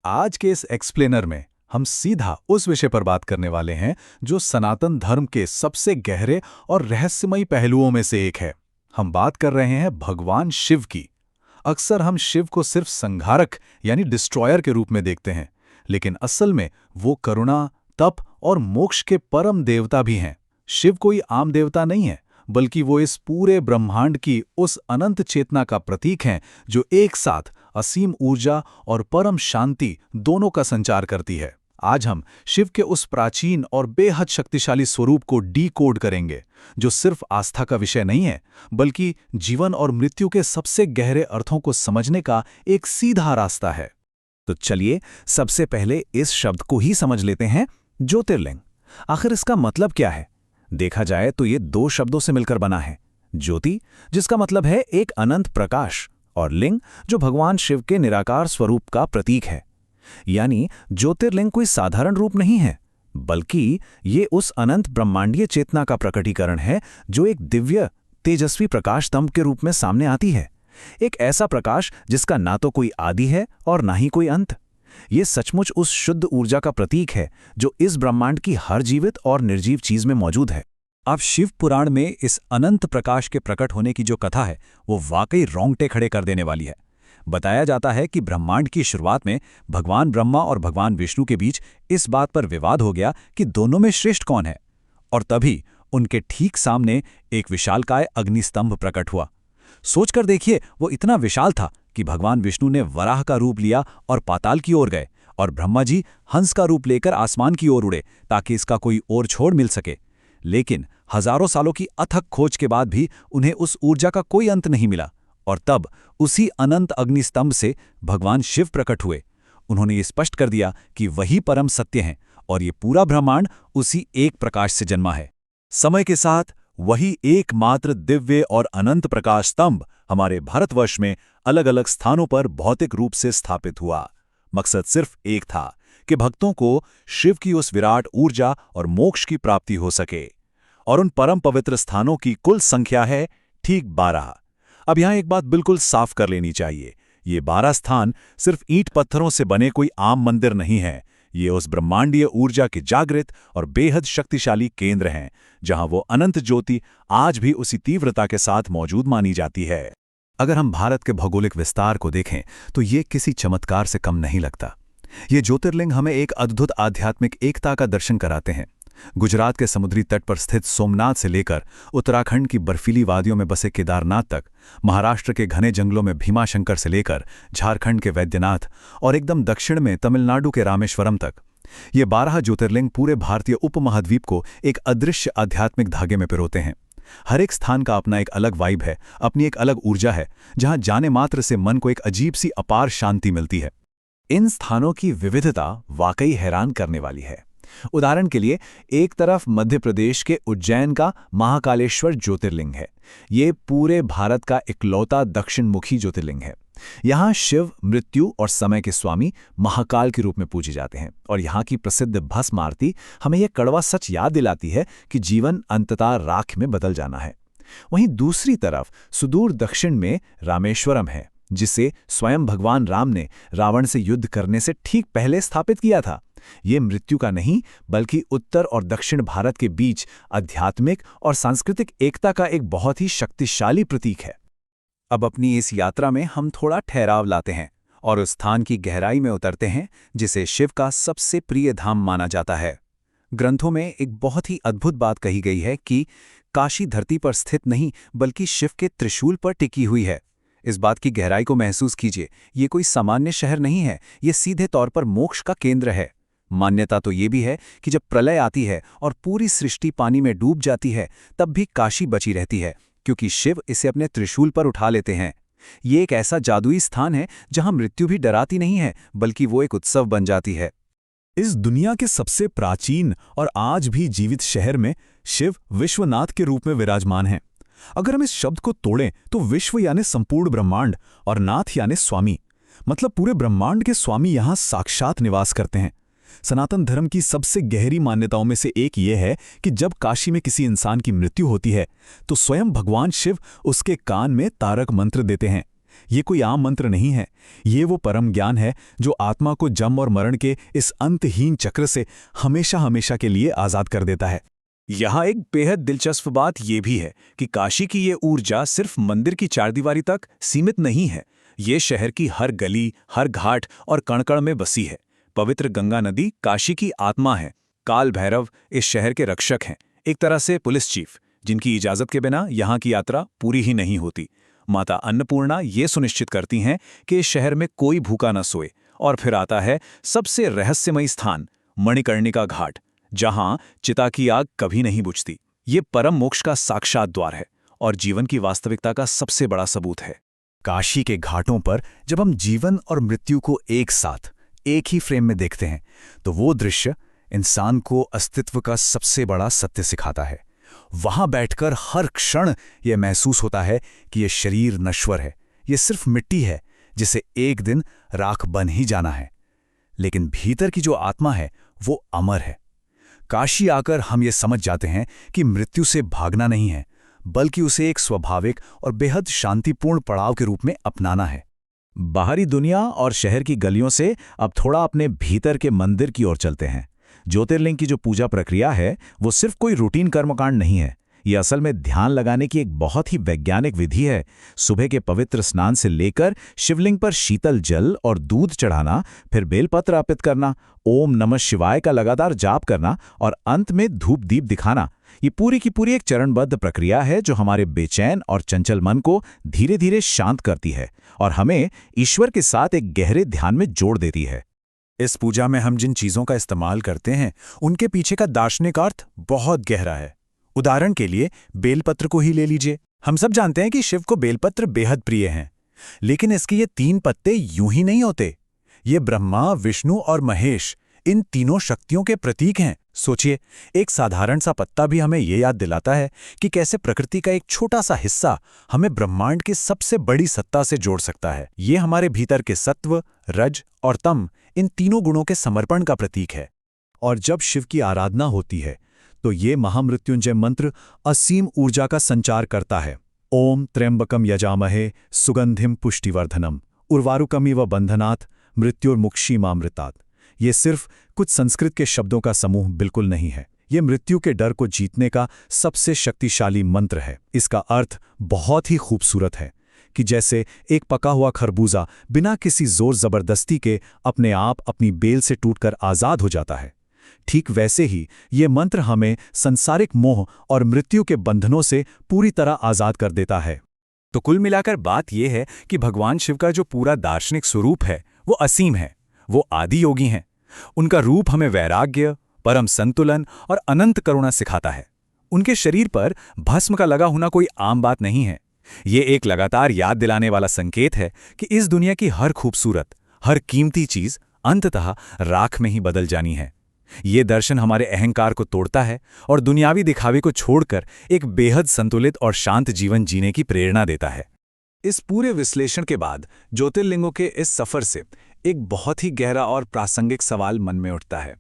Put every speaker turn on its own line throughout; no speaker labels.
आज के इस एक्सप्लेनर में हम सीधा उस विषय पर बात करने वाले हैं जो सनातन धर्म के सबसे गहरे और रहस्यमयी पहलुओं में से एक है। हम बात कर रहे हैं भगवान शिव की। अक्सर हम शिव को सिर्फ संहारक यानी डिस्ट्रॉयर के रूप में देखते हैं, लेकिन असल में वो करुणा, तप और मोक्ष के परम देवता भी हैं। शिव कोई आम देवता नहीं है, बल्कि वो इस पूरे ब्रह्मांड की उस अनंत चेतना का प्रतीक हैं जो एक साथ असीम ऊर्जा और परम शांति दोनों का संचार करती है। आज हम शिव के उस प्राचीन और बेहद शक्तिशाली स्वरूप को डीकोड करेंगे, जो सिर्फ आस्था का विषय नहीं है, बल्कि जीवन और मृत्यु के सबसे गहरे अर्थों को समझने का एक सीधा रास्ता है।
तो चलिए सबसे पहले इस शब्द को ही समझ लेते हैं, ज्योतिर्लिंग। आखिर इसका मतलब क्या है? देखा जाए तो ये दो शब्दों से मिलकर बना है। ज्योति, जिसका मतलब है एक अनंत प्रकाश, और लिंग, जो भगवान शिव के निराकार स्वरूप का प्रतीक है। यानी ज्योतिर्लिंग कोई साधारण रूप नहीं है, बल्कि ये उस अनंत ब्रह्मांडीय चेतना का प्रकटीकरण है जो एक दिव्य तेजस्वी प्रकाश स्तंभ के रूप में सामने आती है। एक ऐसा प्रकाश जिसका ना तो कोई आदि है और ना ही कोई अंत। ये सचमुच उस शुद्ध ऊर्जा का प्रतीक है जो इस ब्रह्मांड की हर जीवित और निर्जीव चीज में मौजूद है।
अब शिव पुराण में इस अनंत प्रकाश के प्रकट होने की जो कथा है, वो वाकई रोंगटे खड़े कर देने वाली है। बताया जाता है कि ब्रह्मांड की शुरुआत में भगवान ब्रह्मा और भगवान विष्णु के बीच इस बात पर विवाद हो गया कि दोनों में श्रेष्ठ कौन है, और तभी उनके ठीक सामने एक विशालकाय अग्निस्तंभ प्रकट हुआ। सोचकर देखिए, वो इतना विशाल था कि भगवान विष्णु ने वराह का रूप लिया और पाताल की ओर गए, और ब्रह्मा जी हंस का रूप लेकर आसमान की ओर उड़े ताकि इसका कोई और छोड़ मिल सके। लेकिन हजारों सालों की अथक खोज के बाद भी उन्हें उस ऊर्जा का कोई अंत नहीं मिला, और तब उसी अनंत अग्निस्तंभ से भगवान शिव प्रकट हुए। उन्होंने ये स्पष्ट कर दिया कि वही परम सत्य हैं और ये पूरा ब्रह्मांड उसी एक प्रकाश से जन्मा है।
समय के साथ वही एकमात्र दिव्य और अनंत प्रकाश स्तंभ हमारे भारतवर्ष में अलग अलग स्थानों पर भौतिक रूप से स्थापित हुआ। मकसद सिर्फ एक था कि भक्तों को शिव की उस विराट ऊर्जा और मोक्ष की प्राप्ति हो सके। और उन परम पवित्र स्थानों की कुल संख्या है ठीक 12। अब यहां एक बात बिल्कुल साफ कर लेनी चाहिए, ये 12 स्थान सिर्फ ईंट पत्थरों से बने कोई आम मंदिर नहीं है। ये उस ब्रह्मांडीय ऊर्जा के जागृत और बेहद शक्तिशाली केंद्र हैं, जहां वो अनंत ज्योति आज भी उसी तीव्रता के साथ मौजूद मानी जाती है।
अगर हम भारत के भौगोलिक विस्तार को देखें तो ये किसी चमत्कार से कम नहीं लगता। ये ज्योतिर्लिंग हमें एक अद्भुत आध्यात्मिक एकता का दर्शन कराते हैं। गुजरात के समुद्री तट पर स्थित सोमनाथ से लेकर उत्तराखंड की बर्फीली वादियों में बसे केदारनाथ तक, महाराष्ट्र के घने जंगलों में भीमाशंकर से लेकर झारखंड के वैद्यनाथ और एकदम दक्षिण में तमिलनाडु के रामेश्वरम तक, ये 12 ज्योतिर्लिंग पूरे भारतीय उपमहाद्वीप को एक अदृश्य आध्यात्मिक धागे में पिरोते हैं। हर एक स्थान का अपना एक अलग वाइब है, अपनी एक अलग ऊर्जा है, जहां जाने मात्र से मन को एक अजीब सी अपार शांति मिलती है।
इन स्थानों की विविधता वाकई हैरान करने वाली है। उदाहरण के लिए, एक तरफ मध्य प्रदेश के उज्जैन का महाकालेश्वर ज्योतिर्लिंग है। ये पूरे भारत का इकलौता दक्षिणमुखी ज्योतिर्लिंग है। यहाँ शिव मृत्यु और समय के स्वामी महाकाल के रूप में पूजे जाते हैं, और यहाँ की प्रसिद्ध भस्म आरती हमें यह कड़वा सच याद दिलाती है कि जीवन अंततः राख में बदल जाना है। वहीं दूसरी तरफ सुदूर दक्षिण में रामेश्वरम है, जिसे स्वयं भगवान राम ने रावण से युद्ध करने से ठीक पहले स्थापित किया था। ये मृत्यु का नहीं, बल्कि उत्तर और दक्षिण भारत के बीच आध्यात्मिक और सांस्कृतिक एकता का एक बहुत ही शक्तिशाली प्रतीक है। अब अपनी इस यात्रा में हम थोड़ा ठहराव लाते हैं और उस स्थान की गहराई में उतरते हैं जिसे शिव का सबसे प्रिय धाम माना जाता है। ग्रंथों में एक बहुत ही अद्भुत बात कही गई है कि काशी धरती पर स्थित नहीं, बल्कि शिव के त्रिशूल पर टिकी हुई है। इस बात की गहराई को महसूस कीजिए। ये कोई सामान्य शहर नहीं है, ये सीधे तौर पर मोक्ष का केंद्र है। मान्यता तो ये भी है कि जब प्रलय आती है और पूरी सृष्टि पानी में डूब जाती है, तब भी काशी बची रहती है, क्योंकि शिव इसे अपने त्रिशूल पर उठा लेते हैं। ये एक ऐसा जादुई स्थान है जहां मृत्यु भी डराती नहीं है, बल्कि वो एक उत्सव बन जाती है। इस दुनिया के सबसे प्राचीन और आज भी जीवित शहर में शिव विश्वनाथ के रूप में विराजमान हैं। अगर हम इस शब्द को तोड़ें तो विश्व यानी संपूर्ण ब्रह्मांड और नाथ यानी स्वामी, मतलब पूरे ब्रह्मांड के स्वामी यहां साक्षात निवास करते हैं। सनातन धर्म की सबसे गहरी मान्यताओं में से एक ये है कि जब काशी में किसी इंसान की मृत्यु होती है तो स्वयं भगवान शिव उसके कान में तारक मंत्र देते हैं। ये कोई आम मंत्र नहीं है, ये वो परम ज्ञान है जो आत्मा को जन्म और मरण के इस अंतहीन चक्र से हमेशा हमेशा के लिए आज़ाद कर देता है।
यहाँ एक बेहद दिलचस्प बात यह भी है कि काशी की ये ऊर्जा सिर्फ मंदिर की चारदीवारी तक सीमित नहीं है। ये शहर की हर गली, हर घाट और कण-कण में बसी है। पवित्र गंगा नदी काशी की आत्मा है। काल भैरव इस शहर के रक्षक हैं, एक तरह से पुलिस चीफ, जिनकी इजाजत के बिना यहाँ की यात्रा पूरी ही नहीं होती। माता अन्नपूर्णा ये सुनिश्चित करती हैं कि इस शहर में कोई भूखा न सोए। और फिर आता है सबसे रहस्यमयी स्थान, मणिकर्णिका घाट, जहां चिता की आग कभी नहीं बुझती। ये परम मोक्ष का साक्षात द्वार है और जीवन की वास्तविकता का सबसे बड़ा सबूत है।
काशी के घाटों पर जब हम जीवन और मृत्यु को एक साथ, एक ही फ्रेम में देखते हैं, तो वो दृश्य इंसान को अस्तित्व का सबसे बड़ा सत्य सिखाता है। वहां बैठकर हर क्षण यह महसूस होता है कि यह शरीर नश्वर है, यह सिर्फ मिट्टी है जिसे एक दिन राख बन ही जाना है। लेकिन भीतर की जो आत्मा है वो अमर है। काशी आकर हम ये समझ जाते हैं कि मृत्यु से भागना नहीं है, बल्कि उसे एक स्वाभाविक और बेहद शांतिपूर्ण पड़ाव के रूप में अपनाना है।
बाहरी दुनिया और शहर की गलियों से अब थोड़ा अपने भीतर के मंदिर की ओर चलते हैं। ज्योतिर्लिंग की जो पूजा प्रक्रिया है वो सिर्फ कोई रूटीन कर्मकांड नहीं है। ये असल में ध्यान लगाने की एक बहुत ही वैज्ञानिक विधि है। सुबह के पवित्र स्नान से लेकर शिवलिंग पर शीतल जल और दूध चढ़ाना, फिर बेलपत्र अर्पित करना, ओम नमः शिवाय का लगातार जाप करना और अंत में धूप दीप दिखाना, ये पूरी की पूरी एक चरणबद्ध प्रक्रिया है जो हमारे बेचैन और चंचल मन को धीरे धीरे शांत करती है और हमें ईश्वर के साथ एक गहरे ध्यान में जोड़ देती है।
इस पूजा में हम जिन चीज़ों का इस्तेमाल करते हैं उनके पीछे का दार्शनिक अर्थ बहुत गहरा है। उदाहरण के लिए बेलपत्र को ही ले लीजिए। हम सब जानते हैं कि शिव को बेलपत्र बेहद प्रिय हैं, लेकिन इसके ये 3 पत्ते यूं ही नहीं होते। ये ब्रह्मा, विष्णु और महेश, इन तीनों शक्तियों के प्रतीक हैं। सोचिए, एक साधारण सा पत्ता भी हमें ये याद दिलाता है कि कैसे प्रकृति का एक छोटा सा हिस्सा हमें ब्रह्मांड की सबसे बड़ी सत्ता से जोड़ सकता है। ये हमारे भीतर के सत्व, रज और तम, इन तीनों गुणों के समर्पण का प्रतीक है। और जब शिव की आराधना होती है तो ये महामृत्युंजय मंत्र असीम ऊर्जा का संचार करता है। ओम त्र्यंबकम यजामहे सुगंधिम पुष्टिवर्धनम उर्वारुकमिव बंधनात् मृत्युर्मुक्षीमामृतात्। ये सिर्फ कुछ संस्कृत के शब्दों का समूह बिल्कुल नहीं है। ये मृत्यु के डर को जीतने का सबसे शक्तिशाली मंत्र है। इसका अर्थ बहुत ही खूबसूरत है कि जैसे एक पका हुआ खरबूजा बिना किसी जोर जबरदस्ती के अपने आप अपनी बेल से टूटकर आज़ाद हो जाता है, ठीक वैसे ही ये मंत्र हमें संसारिक मोह और मृत्यु के बंधनों से पूरी तरह आज़ाद कर देता है। तो कुल मिलाकर बात यह है कि भगवान शिव का जो पूरा दार्शनिक स्वरूप है वो असीम है, वो आदि योगी हैं। उनका रूप हमें वैराग्य, परम संतुलन और अनंत करुणा सिखाता है। उनके शरीर पर भस्म का लगा होना कोई आम बात नहीं है। ये एक लगातार याद दिलाने वाला संकेत है कि इस दुनिया की हर खूबसूरत, हर कीमती चीज अंततः राख में ही बदल जानी है। ये दर्शन हमारे अहंकार को तोड़ता है और दुनियावी दिखावे को छोड़कर एक बेहद संतुलित और शांत जीवन जीने की प्रेरणा देता है। इस पूरे विश्लेषण के बाद ज्योतिर्लिंगों के इस सफर से एक बहुत ही गहरा और प्रासंगिक सवाल मन में उठता है।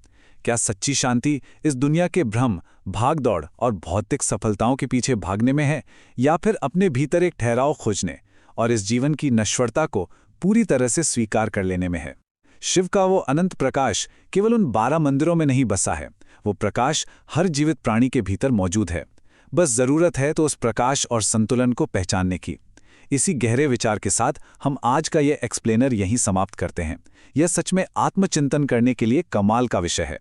क्या सच्ची शांति इस दुनिया के भ्रम, भागदौड़ और भौतिक सफलताओं के पीछे भागने में है, या फिर अपने भीतर एक ठहराव खोजने और इस जीवन की नश्वरता को पूरी तरह से स्वीकार कर लेने में है? शिव का वो अनंत प्रकाश केवल उन 12 मंदिरों में नहीं बसा है। वो प्रकाश हर जीवित प्राणी के भीतर मौजूद है। बस जरूरत है तो उस प्रकाश और संतुलन को पहचानने की। इसी गहरे विचार के साथ हम आज का ये एक्सप्लेनर यहीं समाप्त करते हैं। यह सच में आत्मचिंतन करने के लिए कमाल का विषय है।